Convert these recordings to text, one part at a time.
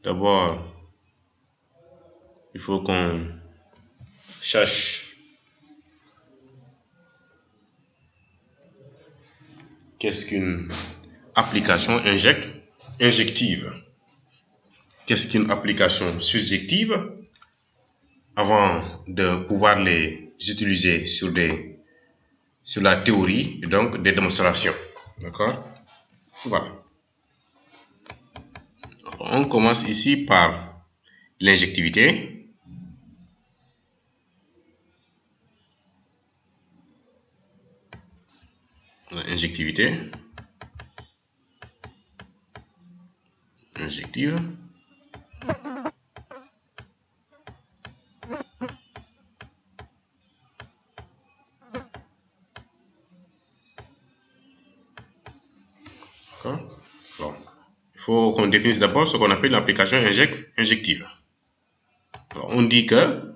D'abord, il faut qu'on cherche qu'est-ce qu'une application injective. Qu'est-ce qu'une application surjective avant de pouvoir les utiliser sur la théorie et donc des démonstrations. D'accord? Voilà. On commence ici par l'injectivité. Injective. D'accord? Bon. Il faut qu'on définisse d'abord ce qu'on appelle l'application injective. Alors, on dit que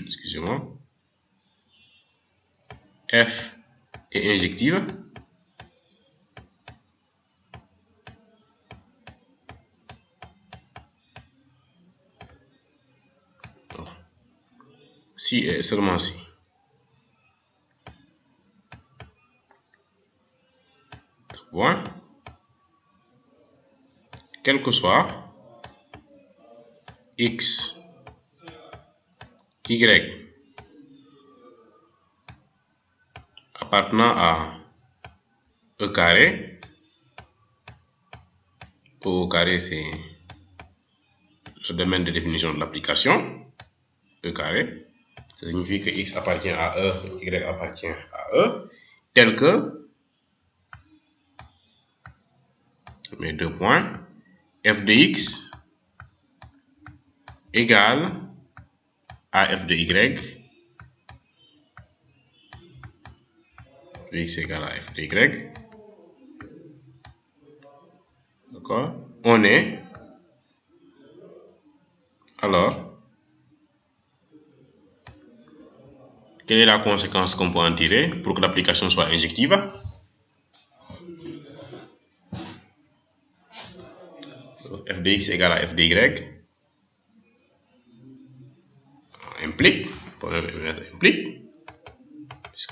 excusez-moi, F est injective si et seulement si bon, quel que soit x, y appartenant à E carré, où E carré c'est le domaine de définition de l'application, E carré, ça signifie que x appartient à E, y appartient à E, tel que mes deux points, f de x égale à f de y, x égale à f de y. D'accord? On est alors, quelle est la conséquence qu'on peut en tirer pour que l'application soit injective? F de x égale à f de y implique,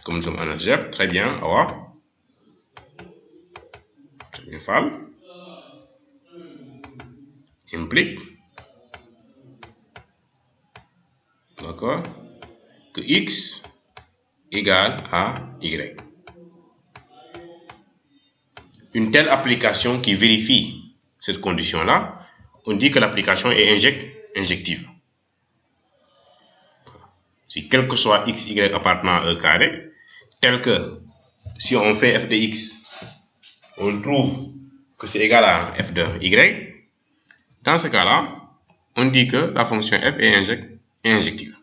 comme nous sommes en algèbre, très bien, très bien, implique, d'accord, que x égale à y. Une telle application qui vérifie cette condition-là, on dit que l'application est injective. Si quel que soit x, y appartenant à E carré, tel que si on fait f de x, on trouve que c'est égal à f de y, dans ce cas-là, on dit que la fonction f est injective.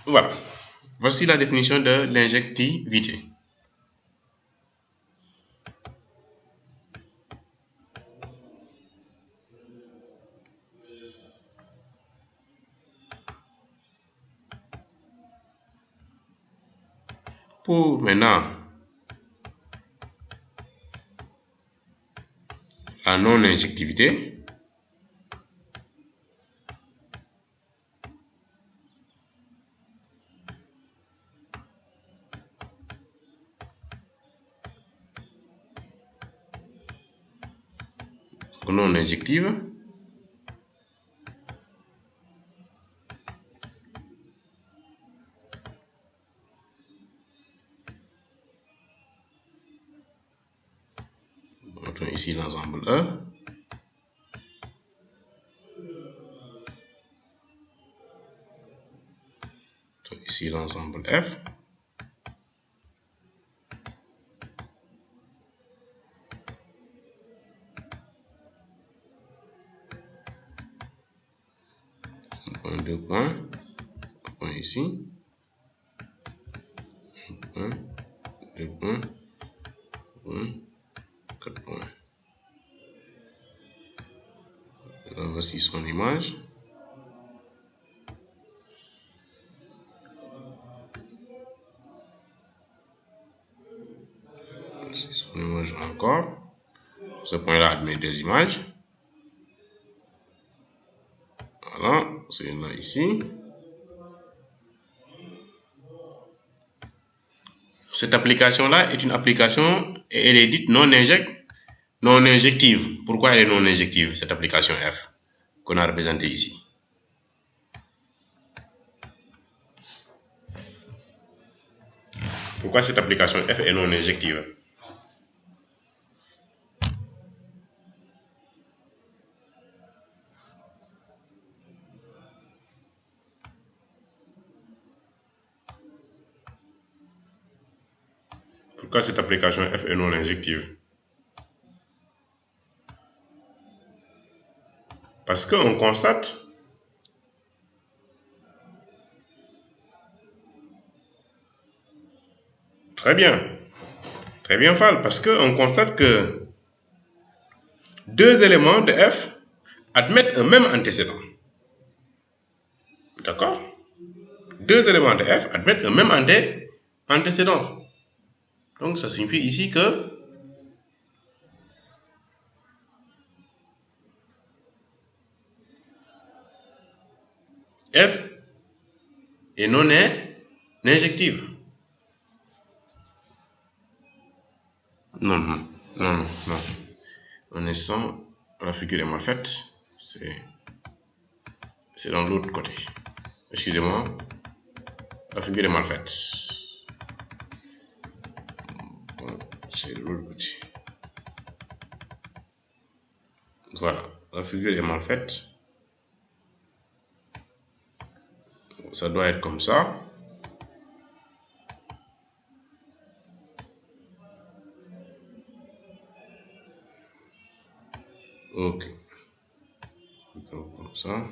Voilà. Voici la définition de l'injectivité. Pour maintenant la non-injectivité, non-injective, mettons ici l'ensemble E, ici l'ensemble F, deux points, point ici, un, deux points, quatre points. Là, voici son image. D'accord? Ce point-là admet deux images. Voilà, c'est là ici. Cette application-là est une application et elle est dite non injective. Pourquoi elle est non injective, cette application F qu'on a représentée ici? Pourquoi cette application F est non injective? Pourquoi cette application F est non injective? Parce qu'on constate très bien Fall, parce qu'on constate que deux éléments de F admettent un même antécédent. D'accord? Deux éléments de F admettent un même antécédent. Donc ça signifie ici que F est non injective. Non. Un instant, la figure est mal faite. C'est dans l'autre côté. Excusez-moi, la figure est mal faite. C'est de l'autre côté. Voilà, la figure est mal faite. Ça doit être comme ça. Ok. Donc, comme ça.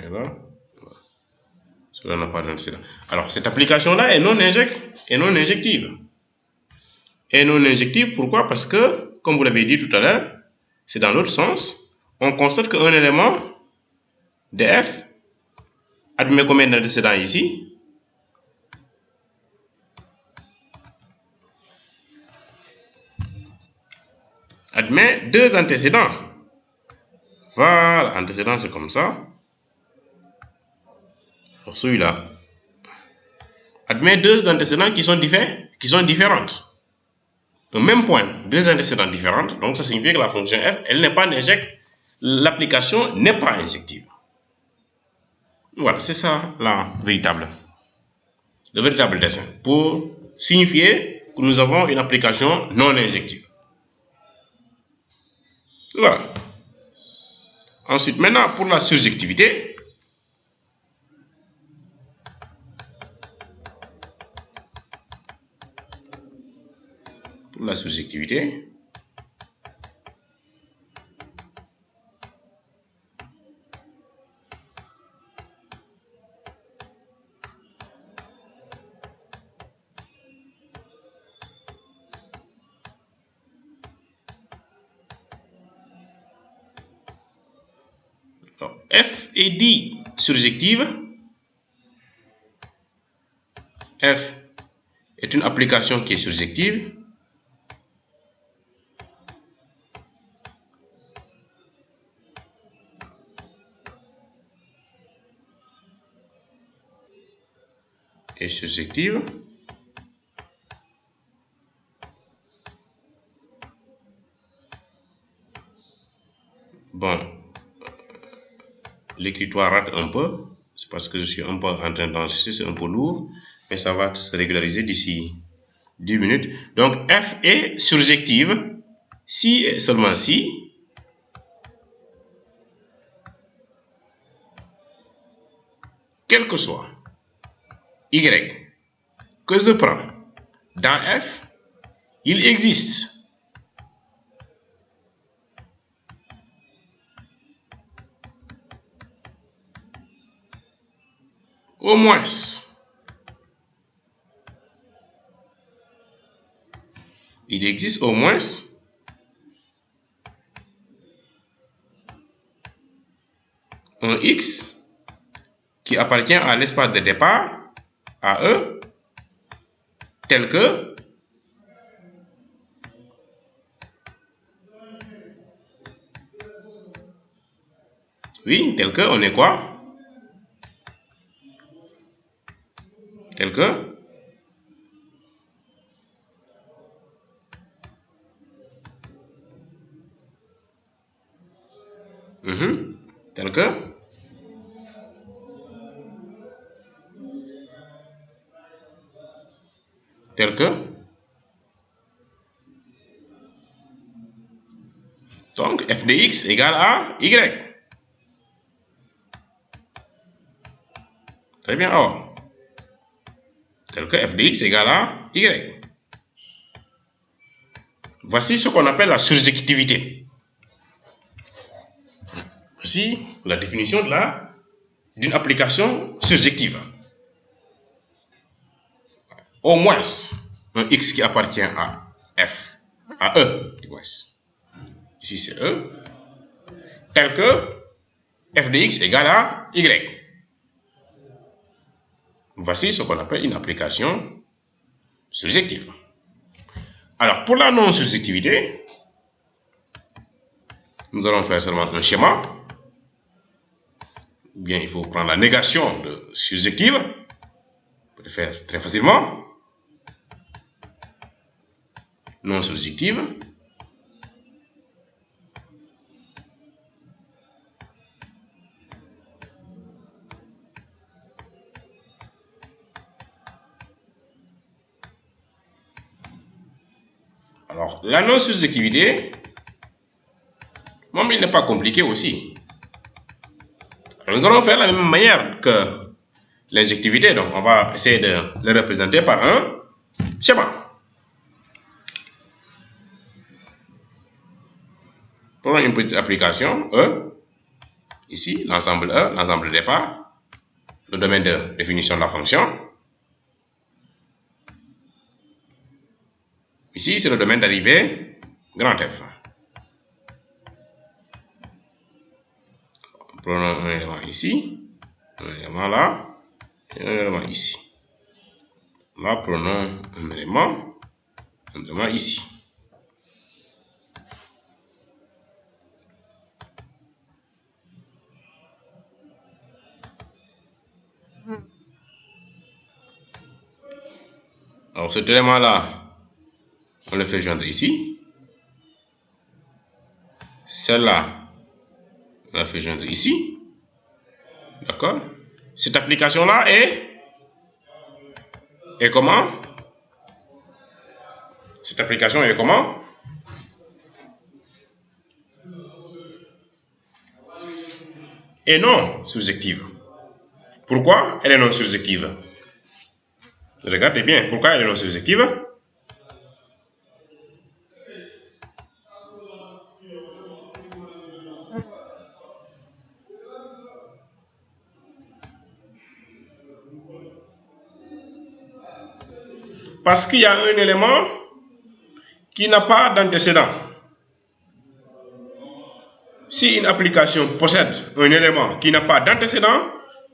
Est là. Cela n'a pas d'incident. Alors, cette application-là est non injective. Et non injective, pourquoi? Parce que, comme vous l'avez dit tout à l'heure, c'est dans l'autre sens. On constate qu'un élément de F admet combien d'antécédents ici? Admet deux antécédents. Voilà, antécédent c'est comme ça. Alors celui-là admet deux antécédents qui sont différentes. Au même point, deux antécédents différentes. Donc ça signifie que la fonction F, elle n'est pas injective. L'application n'est pas injective. Voilà, c'est ça le véritable dessin. Pour signifier que nous avons une application non injective. Voilà. Ensuite, maintenant pour la surjectivité. Pour la surjectivité. Alors, F est dit surjective. F est une application qui est surjective. Est surjective. Bon, l'écritoire rate un peu, c'est parce que je suis un peu en train d'enregistrer, c'est un peu lourd, mais ça va se régulariser d'ici 10 minutes. Donc F est surjective si et seulement si quel que soit Y que je prends dans F, il existe au moins un x qui appartient à l'espace de départ, AE, tel que on est quoi? Tel que tel que donc f de x égale à y. Très bien. Or, tel que f de x égale à y. Voici ce qu'on appelle la surjectivité. Voici la définition d'une application surjective. Au moins un x qui appartient à f, à E, du moins. Ici c'est E, tel que f de x égale à y. Voici ce qu'on appelle une application surjective. Alors, pour la non-surjectivité, nous allons faire seulement un schéma. Bien, il faut prendre la négation de surjective. On peut le faire très facilement. Non-surjective. Alors, la non-surjectivité, même il n'est pas compliqué aussi. Alors, nous allons faire la même manière que l'injectivité. Donc, on va essayer de le représenter par un schéma. Prenons une petite application E. Ici, l'ensemble E, l'ensemble de départ, le domaine de définition de la fonction. Ici, c'est le domaine d'arrivée grand F. Prenons un élément ici, un élément là, et un élément ici. Là, prenons un élément ici. Alors, cet élément-là, on le fait joindre ici. Celle-là, on la fait joindre ici. D'accord? Cette application-là est comment? Cette application est comment? Et non surjective. Pourquoi elle est non surjective? Regardez bien, pourquoi elle est non surjective? Parce qu'il y a un élément qui n'a pas d'antécédent. Si une application possède un élément qui n'a pas d'antécédent,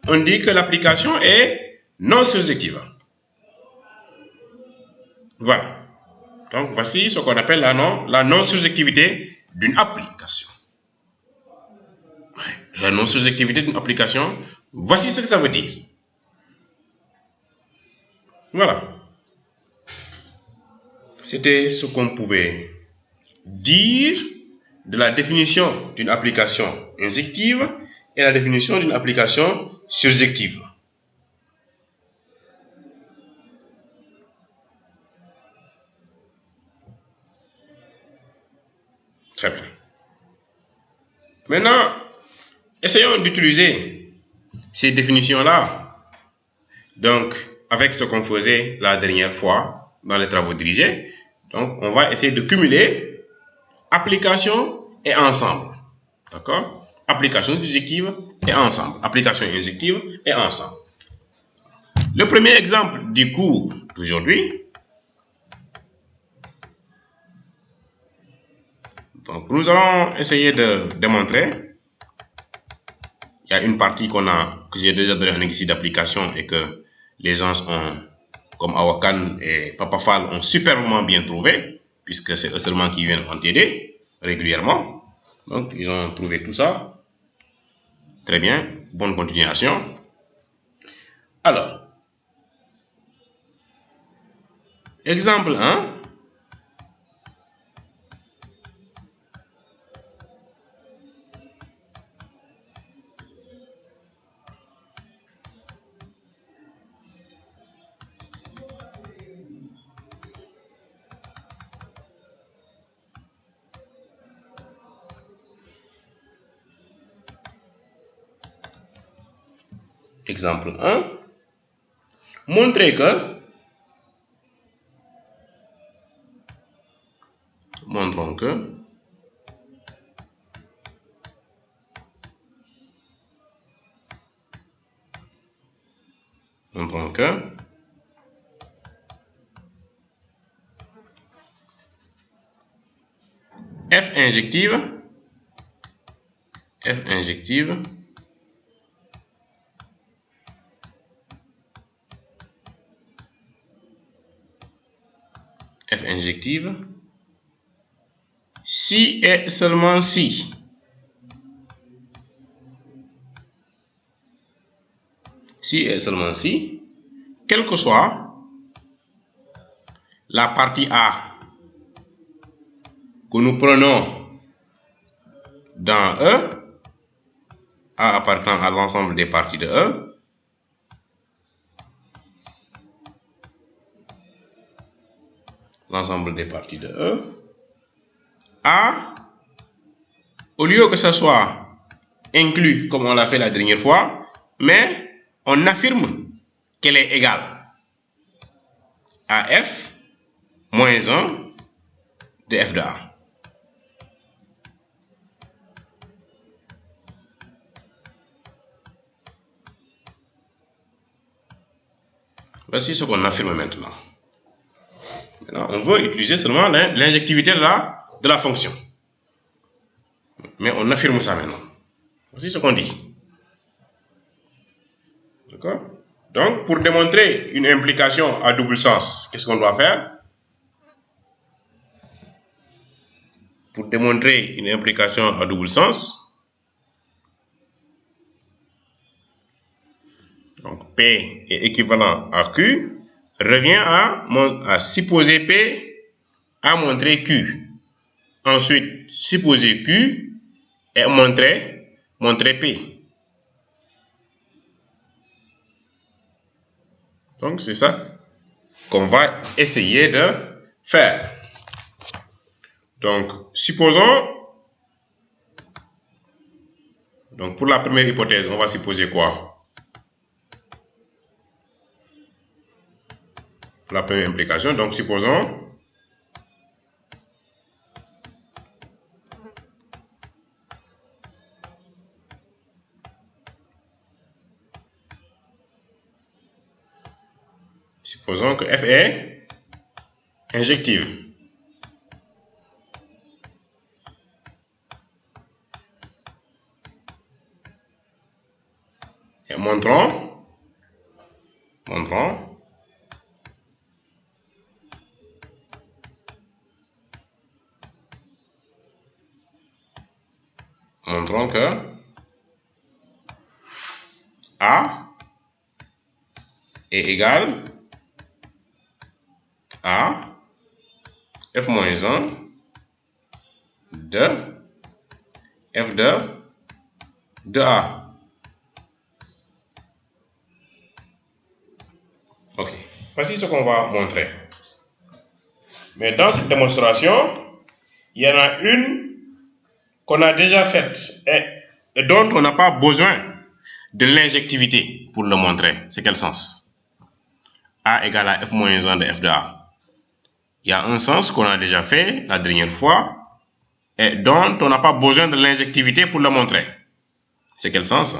on dit que l'application est non surjective. Voilà. Donc, voici ce qu'on appelle la non-surjectivité d'une application. La non-surjectivité d'une application, voici ce que ça veut dire. Voilà. C'était ce qu'on pouvait dire de la définition d'une application injective et la définition d'une application surjective. Très bien. Maintenant, essayons d'utiliser ces définitions-là, donc avec ce qu'on faisait la dernière fois dans les travaux dirigés. Donc, on va essayer de cumuler application et ensemble. D'accord? Application surjective et ensemble. Application injective et ensemble. Le premier exemple du cours d'aujourd'hui. Donc, nous allons essayer de démontrer il y a une partie que j'ai déjà donné un exercice d'application et que les gens comme Awakan et Papafal ont superbement bien trouvé, puisque c'est eux seulement qui viennent en TD régulièrement. Donc, ils ont trouvé tout ça. Très bien. Bonne continuation. Alors, exemple 1. Exemple 1. Montrons que F injective si et seulement si quelle que soit la partie A que nous prenons dans E, A appartenant à l'ensemble des parties de E, A, au lieu que ce soit inclus comme on l'a fait la dernière fois, mais on affirme qu'elle est égale à F moins 1 de F de A. Voici ce qu'on affirme maintenant. Maintenant, on veut utiliser seulement l'injectivité de la fonction. Mais on affirme ça maintenant. Voici ce qu'on dit. D'accord? Donc, pour démontrer une implication à double sens, qu'est-ce qu'on doit faire? Pour démontrer une implication à double sens, donc P est équivalent à Q, revient à supposer P à montrer Q. Ensuite, supposer Q et montrer P. Donc, c'est ça qu'on va essayer de faire. Donc, supposons, donc pour la première hypothèse, on va supposer quoi? Pour la première implication, donc supposons que F est injective. Et montrons que A est égal à F moins 1 de F de A. Ok, voici ce qu'on va montrer. Mais dans cette démonstration, il y en a une qu'on a déjà faite et dont on n'a pas besoin de l'injectivité pour le montrer. C'est quel sens? A égale à F moins 1 de F de A. Il y a un sens qu'on a déjà fait la dernière fois et dont on n'a pas besoin de l'injectivité pour le montrer. C'est quel sens?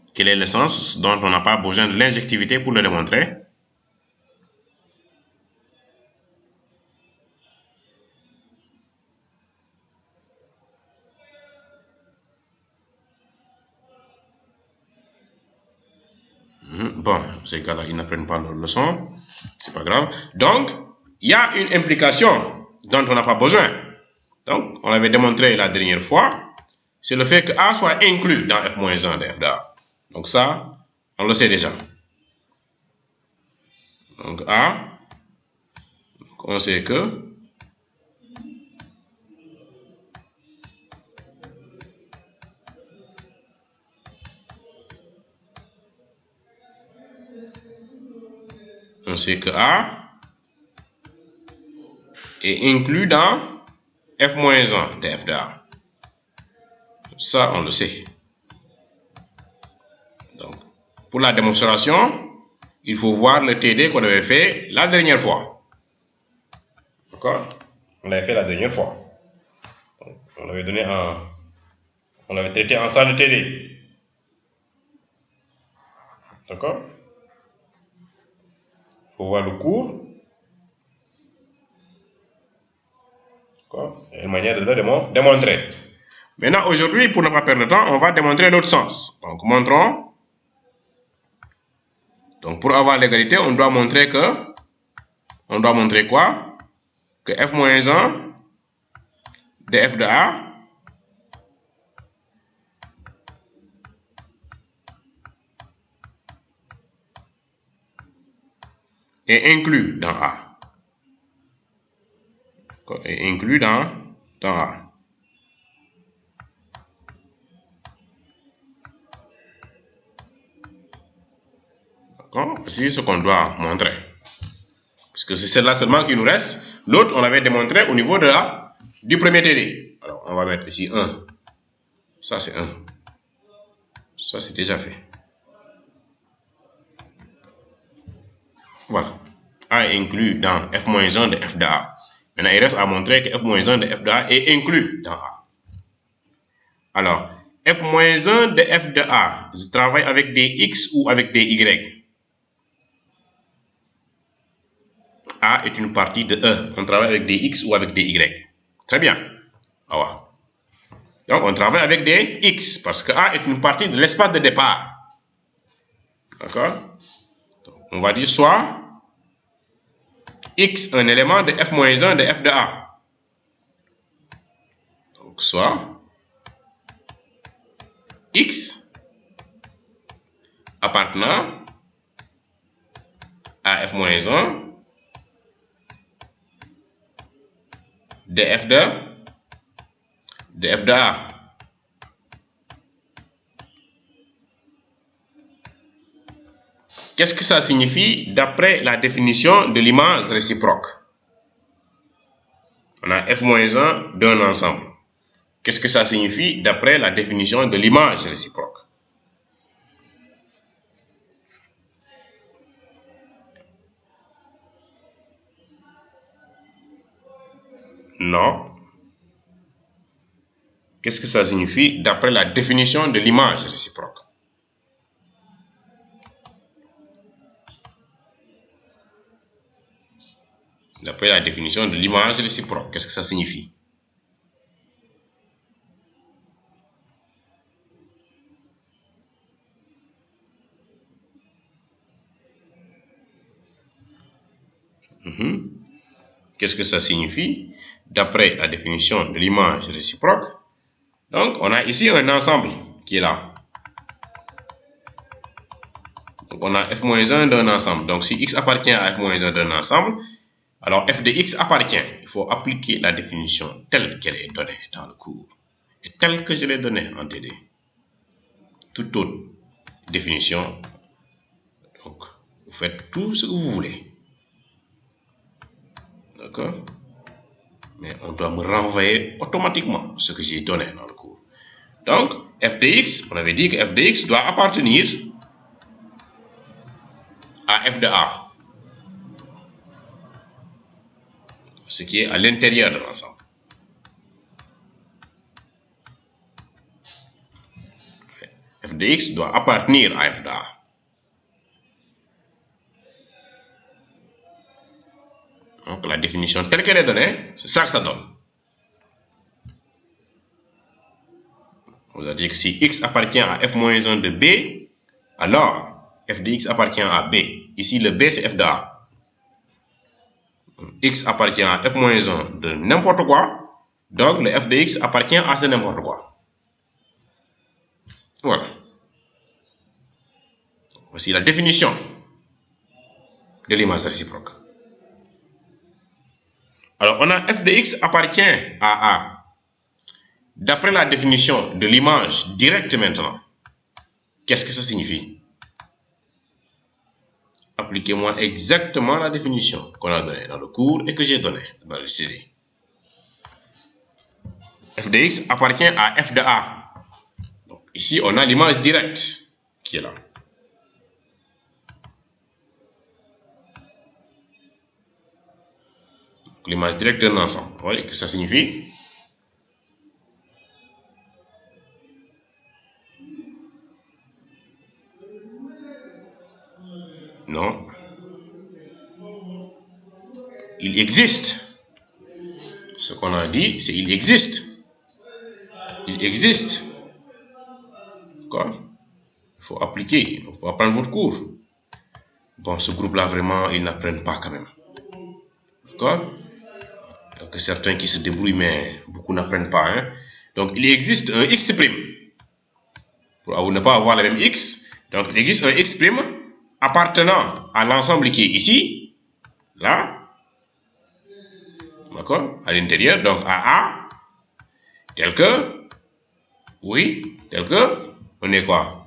Ok, quel est le sens dont on n'a pas besoin de l'injectivité pour le démontrer? Bon, ces gars-là, ils n'apprennent pas leur leçon, c'est pas grave. Donc, il y a une implication dont on n'a pas besoin. Donc, on l'avait démontré la dernière fois, c'est le fait que A soit inclus dans f-1 de f de A. Donc ça, on le sait déjà. Donc A, donc on sait que A est inclus dans f-1 de f de A. Ça, on le sait. Donc, pour la démonstration, il faut voir le TD qu'on avait fait la dernière fois. D'accord? On l'avait fait la dernière fois. Donc, on avait donné on l'avait traité en salle de TD. D'accord? Il faut voir le cours. D'accord? Et une manière de le démontrer. Maintenant, aujourd'hui, pour ne pas perdre de temps, on va démontrer l'autre sens. Donc, montrons. Donc, pour avoir l'égalité, on doit montrer que. On doit montrer quoi? Que f-1 de f de A est inclus dans A. Est inclus dans A. C'est ce qu'on doit montrer. Parce que c'est celle-là seulement qui nous reste. L'autre, on l'avait démontré au niveau du premier TD. Alors, on va mettre ici 1. Ça, c'est 1. Ça, c'est déjà fait. Voilà. A est inclus dans f-1 de f de A. Maintenant, il reste à montrer que f-1 de f de A est inclus dans A. Alors, f-1 de f de A, je travaille avec des x ou avec des y? A est une partie de E. On travaille avec des x ou avec des y. Très bien. Ah, donc, on travaille avec des x parce que A est une partie de l'espace de départ. D'accord? On va dire soit x un élément de f-1 de f de A. Donc, soit x appartenant à f-1 de f de A. Qu'est-ce que ça signifie d'après la définition de l'image réciproque? On a f-1 d'un ensemble. Qu'est-ce que ça signifie d'après la définition de l'image réciproque? Non. Qu'est-ce que ça signifie d'après la définition de l'image réciproque? D'après la définition de l'image réciproque, qu'est-ce que ça signifie? Qu'est-ce que ça signifie d'après la définition de l'image réciproque? Donc, on a ici un ensemble qui est là. Donc, on a f-1 d'un ensemble. Donc, si x appartient à f-1 d'un ensemble, alors f de x appartient. Il faut appliquer la définition telle qu'elle est donnée dans le cours et telle que je l'ai donnée en TD. Toute autre définition, donc, vous faites tout ce que vous voulez. D'accord? Mais on doit me renvoyer automatiquement ce que j'ai donné dans le cours. Donc, f de x, on avait dit que f de x doit appartenir à f de A. Ce qui est à l'intérieur de l'ensemble. f de x doit appartenir à f de A. Donc la définition telle qu'elle est donnée, c'est ça que ça donne. On va dire que si x appartient à f-1 de B, alors f de x appartient à B. Ici, le B, c'est f de A. X appartient à f-1 de n'importe quoi, donc le f de x appartient à ce n'importe quoi. Voilà. Voici la définition de l'image réciproque. Alors, on a f de x appartient à A. D'après la définition de l'image directe maintenant, qu'est-ce que ça signifie? Appliquez-moi exactement la définition qu'on a donnée dans le cours et que j'ai donné dans le CD. F de x appartient à f de A. Donc, ici, on a l'image directe qui est là. L'image directe d'un ensemble. Vous voyez que ça signifie? Non. Il existe. Ce qu'on a dit, c'est il existe. Il existe. D'accord? Il faut appliquer. Il faut apprendre votre cours. Bon, ce groupe-là, vraiment, ils n'apprennent pas quand même. D'accord? Il y a que certains qui se débrouillent, mais beaucoup n'apprennent pas. Hein? Donc, il existe un x'. Pour ne pas avoir le même x, donc il existe un x' appartenant à l'ensemble qui est ici, là, d'accord, à l'intérieur, donc à A, tel que, oui, tel que, on est quoi?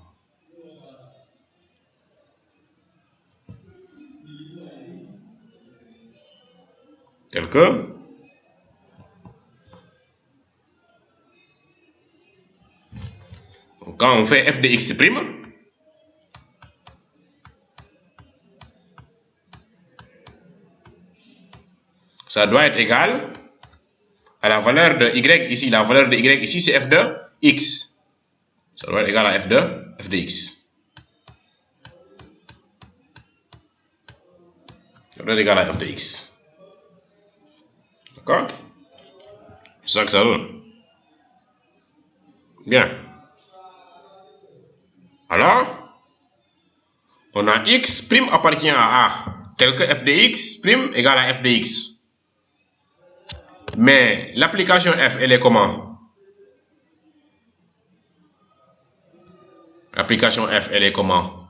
Tel que, quand on fait f de x', ça doit être égal à la valeur de y ici. La valeur de y ici, c'est f de x. Ça doit être égal à f de x. Ça doit être égal à f de x. D'accord? C'est ça que ça donne. Bien. Alors, on a x' appartient à A, tel que f de x' égale à f de x. Mais l'application f, elle est comment? L'application f, elle est comment?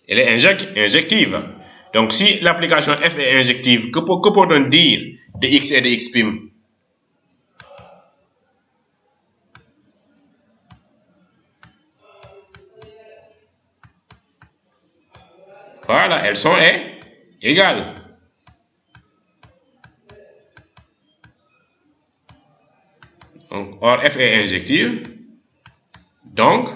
Elle est injective. Donc, si l'application f est injective, que peut-on dire de x et de x'? Voilà, elles sont égales. Donc, or f est injective. Donc,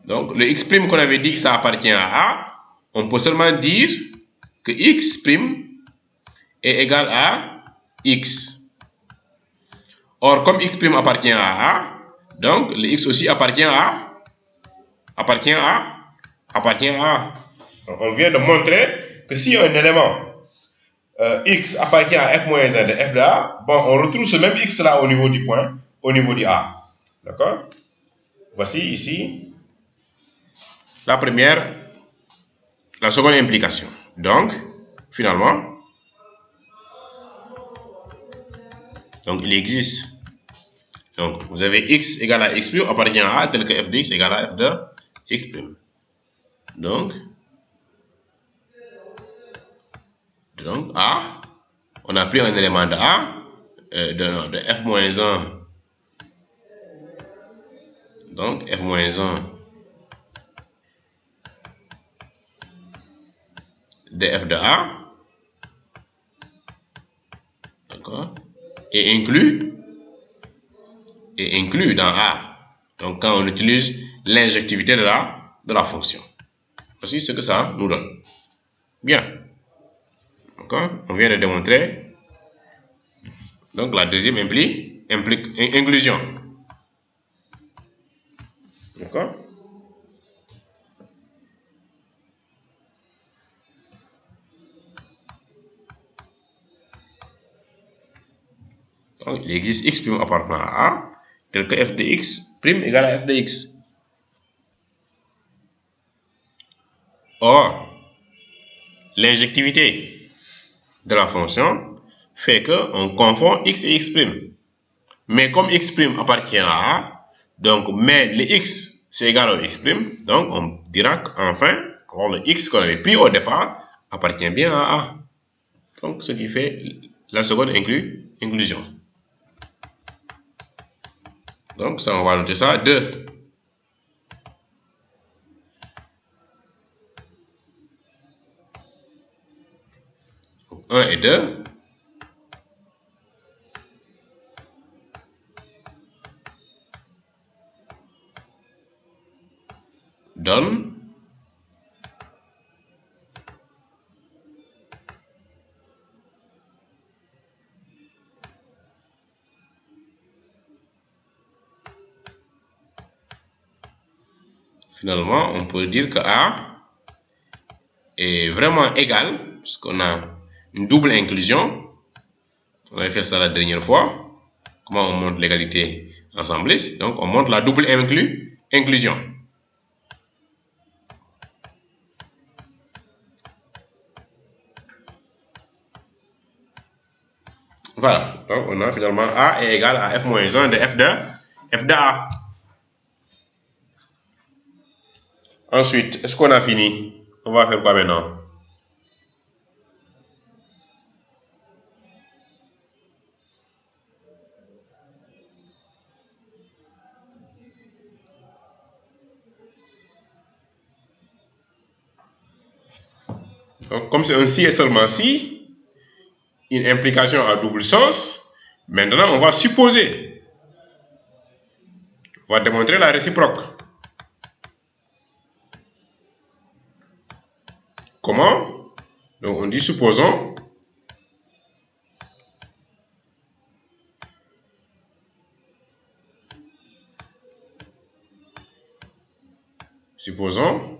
le x' qu'on avait dit que ça appartient à A, on peut seulement dire que x' est égal à x. Or, comme x' appartient à A, donc le x aussi appartient à A. On vient de montrer que si un élément x appartient à f-1 de f de A, bon, on retrouve ce même x là au niveau du point, au niveau du A. D'accord? Voici ici la seconde implication. Donc, finalement, il existe. Donc, vous avez x égale à x' appartient à A, tel que f de x égale à f de x'. Donc, A, on a pris un élément de A, de f-1, donc f-1 de f de A, d'accord, et inclus dans A. Donc, quand on utilise l'injectivité de la fonction. Voici ce que ça nous donne. Bien. D'accord? On vient de démontrer. Donc la deuxième implique inclusion. D'accord? Donc il existe x' appartenant à A, tel que f de x' égale à f de x. Or, l'injectivité de la fonction fait qu'on confond x et x'. Mais comme x' appartient à A, donc mais le x c'est égal au x', donc on dira qu'enfin, le x qu'on avait pris au départ appartient bien à A. Donc ce qui fait la seconde inclusion. Donc ça, on va noter ça 2. Donc 1 et 2. Donne finalement, on peut dire que A est vraiment égal, puisqu'on a une double inclusion. On avait fait ça la dernière fois. Comment on montre l'égalité ensembliste? Donc, on montre la double inclusion. Voilà. Donc, on a finalement A est égal à f-1 de f de A. Ensuite, est-ce qu'on a fini? On va faire quoi maintenant? Donc, comme c'est un si et seulement si, une implication à double sens, maintenant on va supposer. On va démontrer la réciproque. Comment? Donc on dit supposons. Supposons